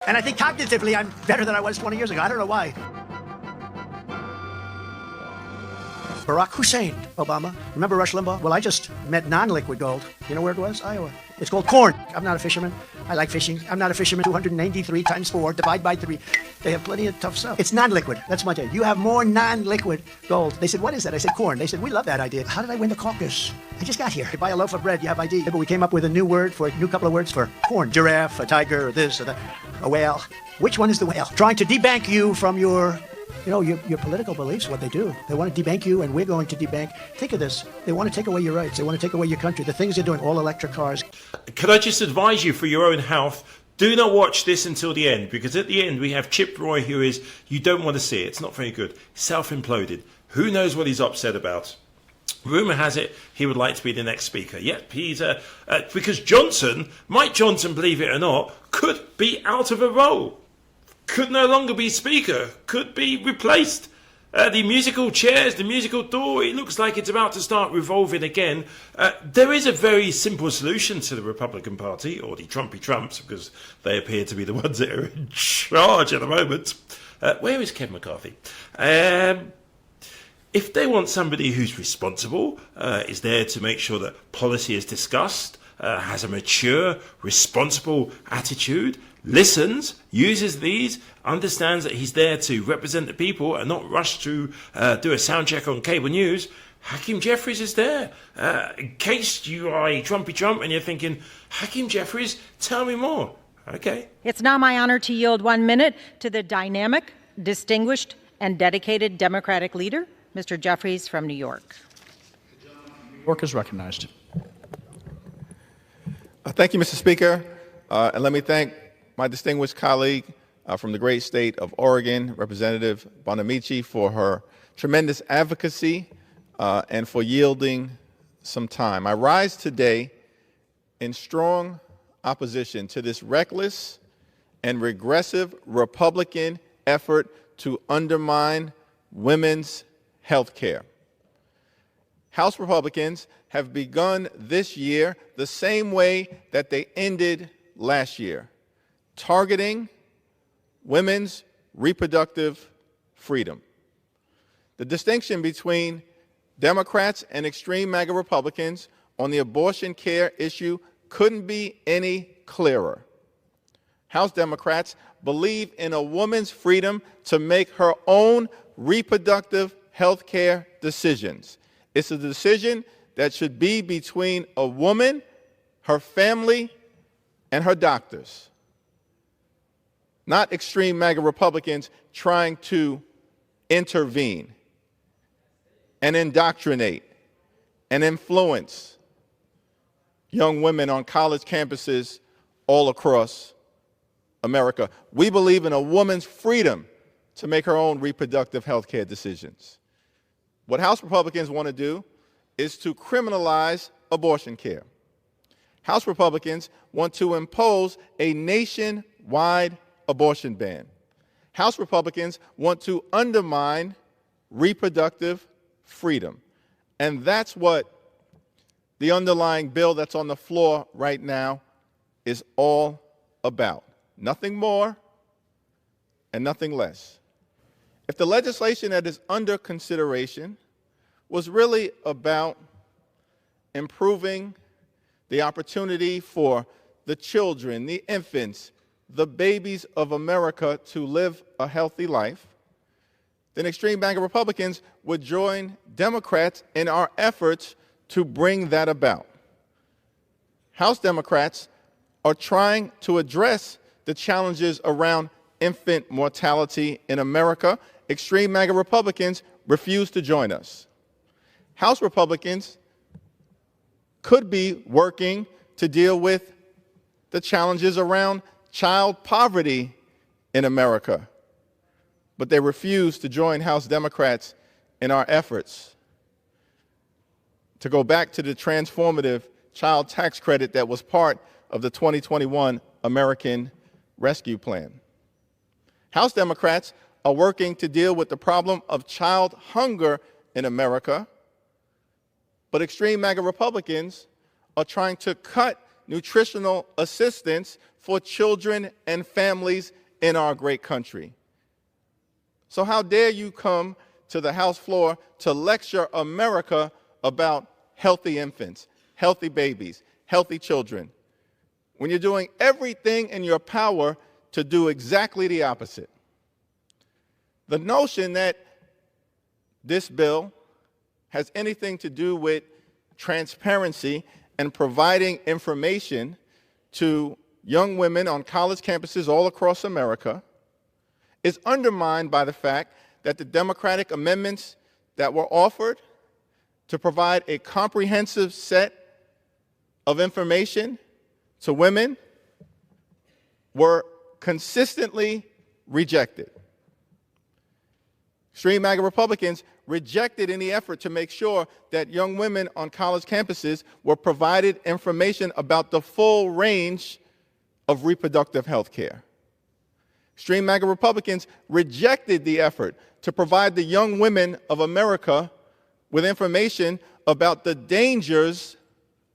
And I think cognitively, I'm better than I was 20 years ago. I don't know why. Barack Hussein Obama. Remember Rush Limbaugh? Well, I just met non-liquid gold. You know where it was? Iowa. It's called corn. I'm not a fisherman. I like fishing. I'm not a fisherman. 293 times 4, divide by 3. They have plenty of tough stuff. It's non-liquid. That's my take. You have more non-liquid gold. They said, what is that? I said, corn. They said, we love that idea. How did I win the caucus? I just got here. You buy a loaf of bread, you have ID. But we came up with a new couple of words for corn. Giraffe, a tiger, or this, or that, a whale. Which one is the whale? Trying to debank you from your political beliefs, what they do. They want to debank you, and we're going to debank. Think of this. They want to take away your rights. They want to take away your country. The things they're doing, all electric cars. Could I just advise you for your own health, do not watch this until the end, because at the end we have Chip Roy, who is, you don't want to see it. It's not very good. Self-imploded. Who knows what he's upset about? Rumour has it he would like to be the next speaker. Yep, he's because Mike Johnson, believe it or not, could be out of a role. Could no longer be speaker, could be replaced. The musical chairs, the musical door, it looks like it's about to start revolving again. There is a very simple solution to the Republican Party, or the Trumpy Trumps, because they appear to be the ones that are in charge at the moment. Where is Kevin McCarthy? If they want somebody who's responsible, is there to make sure that policy is discussed, has a mature, responsible attitude, listens, uses these, understands that he's there to represent the people and not rush to do a sound check on cable news, Hakeem Jeffries is there. In case you are a Trumpy Trump and you're thinking, Hakeem Jeffries, tell me more. Okay. It's now my honor to yield 1 minute to the dynamic, distinguished, and dedicated Democratic leader, Mr. Jeffries from New York. New York is recognized. Thank you, Mr. Speaker. And let me thank my distinguished colleague from the great state of Oregon, Representative Bonamici, for her tremendous advocacy and for yielding some time. I rise today in strong opposition to this reckless and regressive Republican effort to undermine women's health care. House Republicans have begun this year the same way that they ended last year, targeting women's reproductive freedom. The distinction between Democrats and extreme MAGA Republicans on the abortion care issue couldn't be any clearer. House Democrats believe in a woman's freedom to make her own reproductive health care decisions. It's a decision that should be between a woman, her family, and her doctors, not extreme MAGA Republicans trying to intervene and indoctrinate and influence young women on college campuses all across America. We believe in a woman's freedom to make her own reproductive health care decisions. What House Republicans want to do is to criminalize abortion care. House Republicans want to impose a nationwide abortion ban. House Republicans want to undermine reproductive freedom. And that's what the underlying bill that's on the floor right now is all about. Nothing more and nothing less. If the legislation that is under consideration was really about improving the opportunity for the children, the infants, the babies of America to live a healthy life, then extreme MAGA Republicans would join Democrats in our efforts to bring that about. House Democrats are trying to address the challenges around infant mortality in America. Extreme MAGA Republicans refuse to join us. House Republicans could be working to deal with the challenges around child poverty in America, but they refuse to join House Democrats in our efforts to go back to the transformative child tax credit that was part of the 2021 American Rescue Plan. House Democrats are working to deal with the problem of child hunger in America, but extreme MAGA Republicans are trying to cut nutritional assistance for children and families in our great country. So how dare you come to the House floor to lecture America about healthy infants, healthy babies, healthy children, when you're doing everything in your power to do exactly the opposite? The notion that this bill has anything to do with transparency and providing information to young women on college campuses all across America is undermined by the fact that the Democratic amendments that were offered to provide a comprehensive set of information to women were consistently rejected. Extreme MAGA Republicans rejected any effort to make sure that young women on college campuses were provided information about the full range of reproductive health care. Extreme MAGA Republicans rejected the effort to provide the young women of America with information about the dangers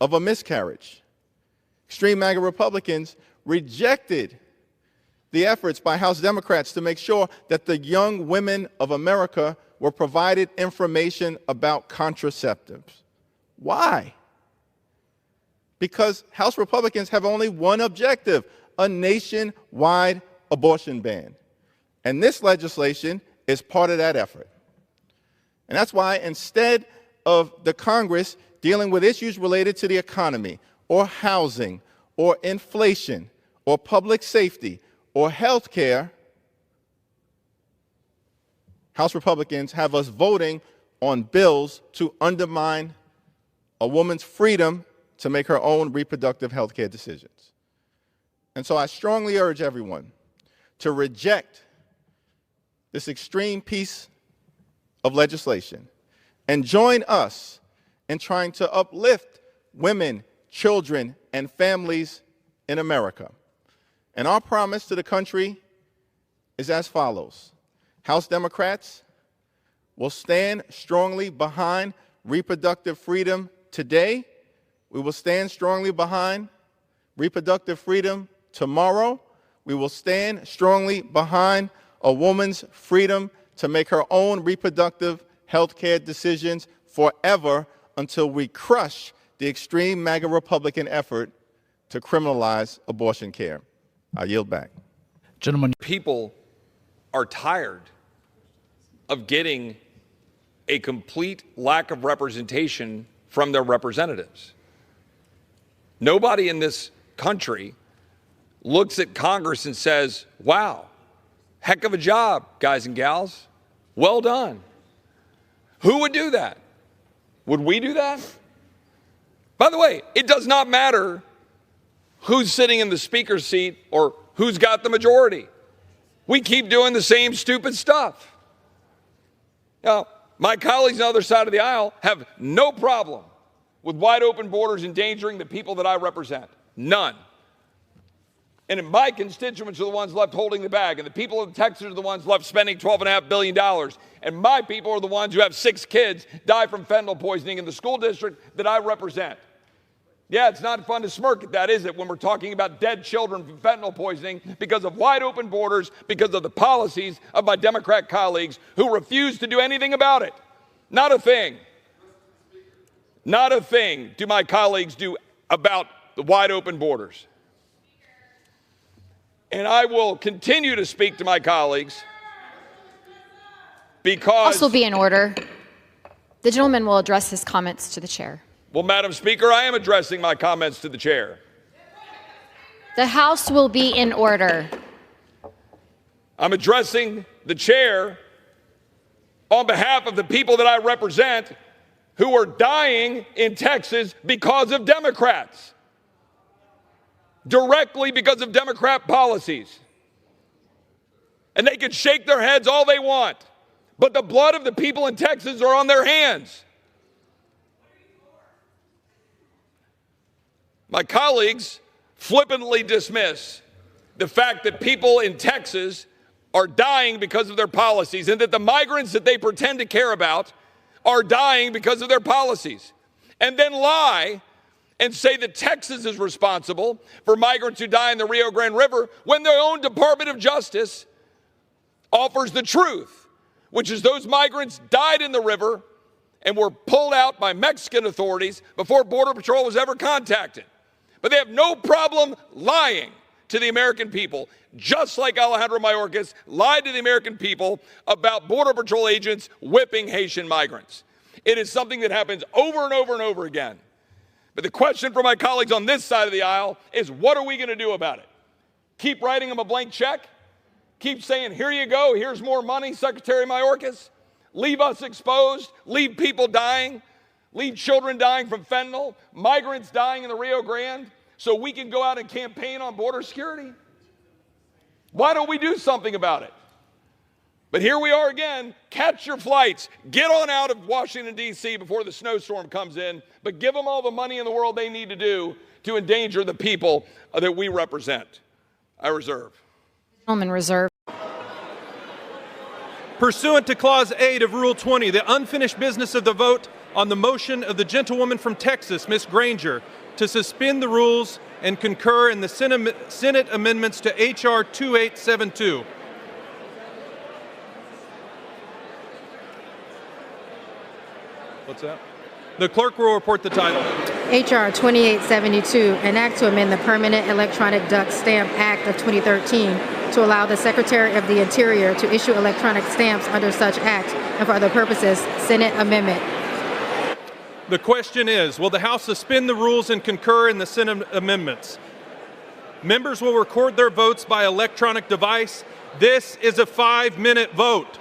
of a miscarriage. Extreme MAGA Republicans rejected the efforts by House Democrats to make sure that the young women of America were provided information about contraceptives. Why? Because House Republicans have only one objective: a nationwide abortion ban. And this legislation is part of that effort. And that's why, instead of the Congress dealing with issues related to the economy, or housing, or inflation, or public safety, or health care, House Republicans have us voting on bills to undermine a woman's freedom to make her own reproductive health care decisions. And so I strongly urge everyone to reject this extreme piece of legislation and join us in trying to uplift women, children, and families in America. And our promise to the country is as follows. House Democrats will stand strongly behind reproductive freedom today. We will stand strongly behind reproductive freedom tomorrow. We will stand strongly behind a woman's freedom to make her own reproductive health care decisions forever until we crush the extreme MAGA Republican effort to criminalize abortion care. I yield back. Gentlemen. People are tired of getting a complete lack of representation from their representatives. Nobody in this country looks at Congress and says, wow, heck of a job, guys and gals. Well done. Who would do that? Would we do that? By the way, it does not matter who's sitting in the speaker's seat or who's got the majority. We keep doing the same stupid stuff. Now, my colleagues on the other side of the aisle have no problem with wide open borders endangering the people that I represent. None. And my constituents are the ones left holding the bag, and the people of Texas are the ones left spending $12.5 billion. And my people are the ones who have 6 kids die from fentanyl poisoning in the school district that I represent. Yeah, it's not fun to smirk at that, is it, when we're talking about dead children from fentanyl poisoning because of wide open borders, because of the policies of my Democrat colleagues who refuse to do anything about it. Not a thing. Not a thing do my colleagues do about the wide open borders. And I will continue to speak to my colleagues because... House will be in order. The gentleman will address his comments to the chair. Well, Madam Speaker, I am addressing my comments to the chair. The House will be in order. I'm addressing the chair on behalf of the people that I represent who are dying in Texas because of Democrats. Directly because of Democrat policies. And they can shake their heads all they want, but the blood of the people in Texas are on their hands. My colleagues flippantly dismiss the fact that people in Texas are dying because of their policies and that the migrants that they pretend to care about are dying because of their policies, and then lie and say that Texas is responsible for migrants who die in the Rio Grande River when their own Department of Justice offers the truth, which is those migrants died in the river and were pulled out by Mexican authorities before Border Patrol was ever contacted. But they have no problem lying to the American people, just like Alejandro Mayorkas lied to the American people about Border Patrol agents whipping Haitian migrants. It is something that happens over and over and over again. But the question for my colleagues on this side of the aisle is, what are we going to do about it? Keep writing them a blank check? Keep saying, here you go, here's more money, Secretary Mayorkas? Leave us exposed, leave people dying, leave children dying from fentanyl, migrants dying in the Rio Grande, so we can go out and campaign on border security? Why don't we do something about it? But here we are again. Catch your flights. Get on out of Washington, D.C. before the snowstorm comes in, but give them all the money in the world they need to do to endanger the people that we represent. I reserve. Gentleman reserve. Pursuant to Clause 8 of Rule 20, the unfinished business of the vote on the motion of the gentlewoman from Texas, Ms. Granger, to suspend the rules and concur in the Senate amendments to H.R. 2872. What's that? The clerk will report the title. H.R. 2872, an act to amend the Permanent Electronic Duck Stamp Act of 2013 to allow the Secretary of the Interior to issue electronic stamps under such act and for other purposes. Senate amendment. The question is, will the House suspend the rules and concur in the Senate amendments? Members will record their votes by electronic device. This is a 5-minute vote.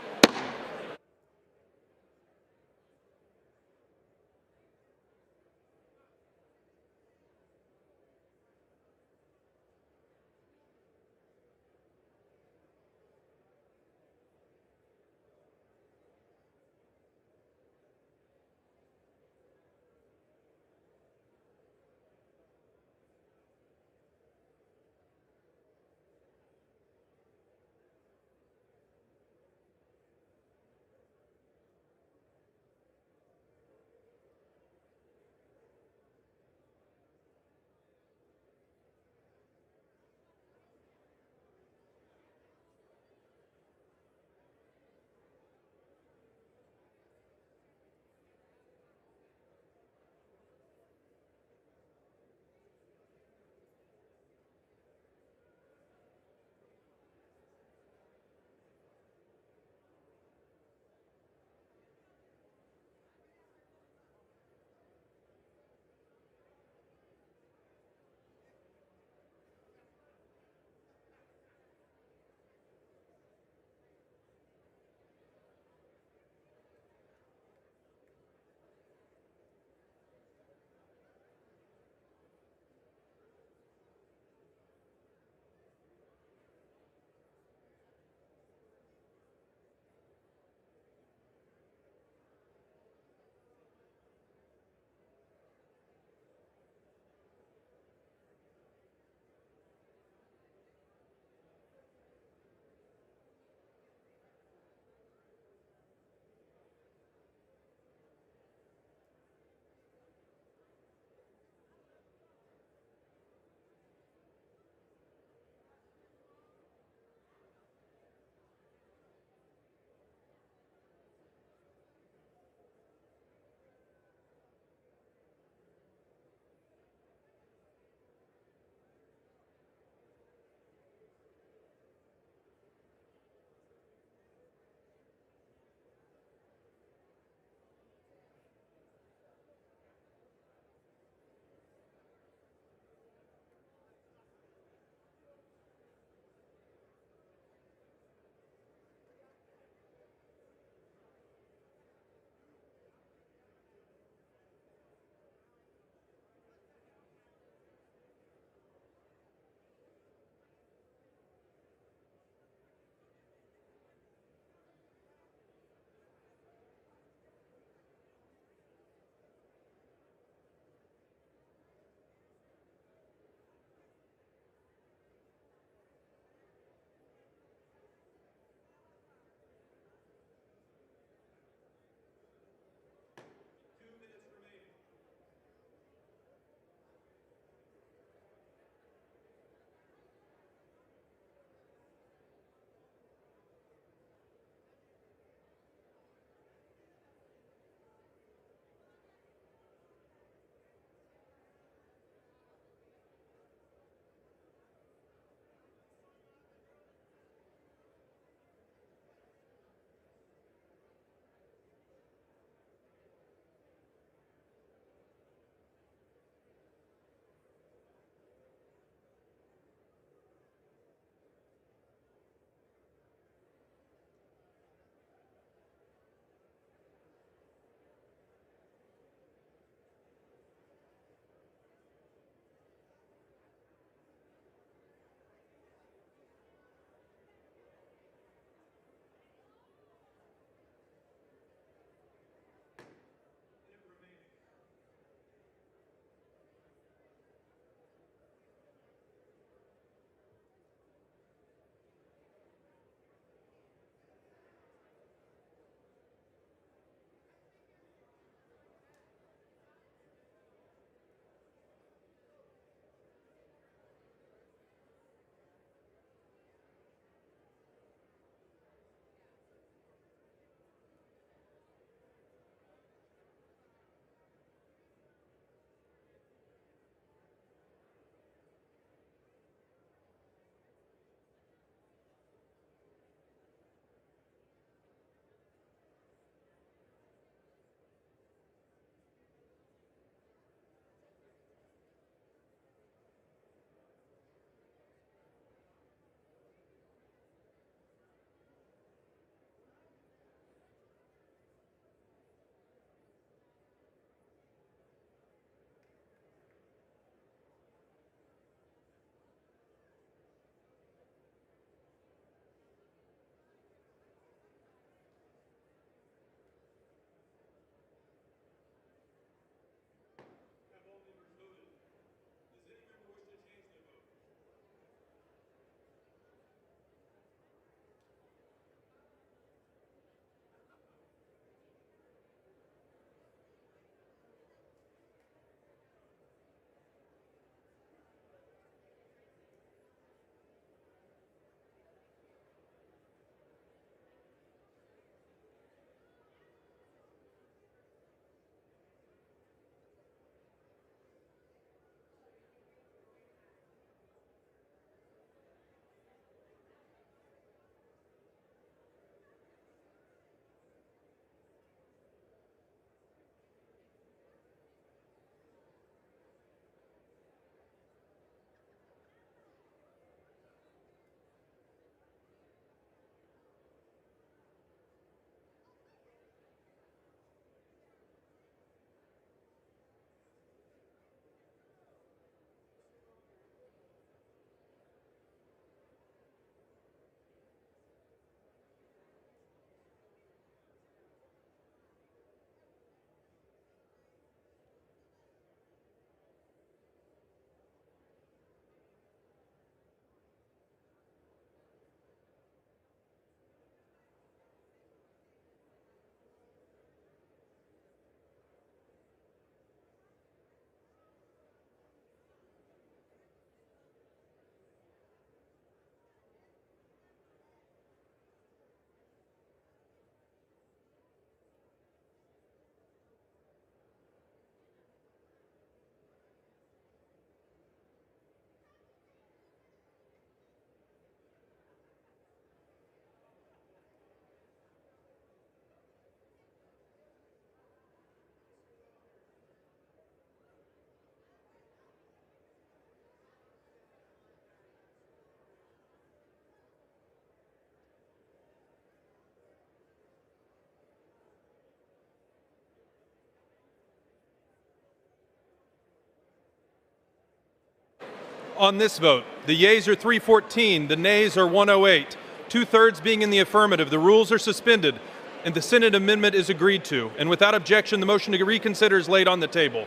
on this vote. The yeas are 314, the nays are 108. 2/3 being in the affirmative, the rules are suspended and the Senate amendment is agreed to. And without objection, the motion to reconsider is laid on the table.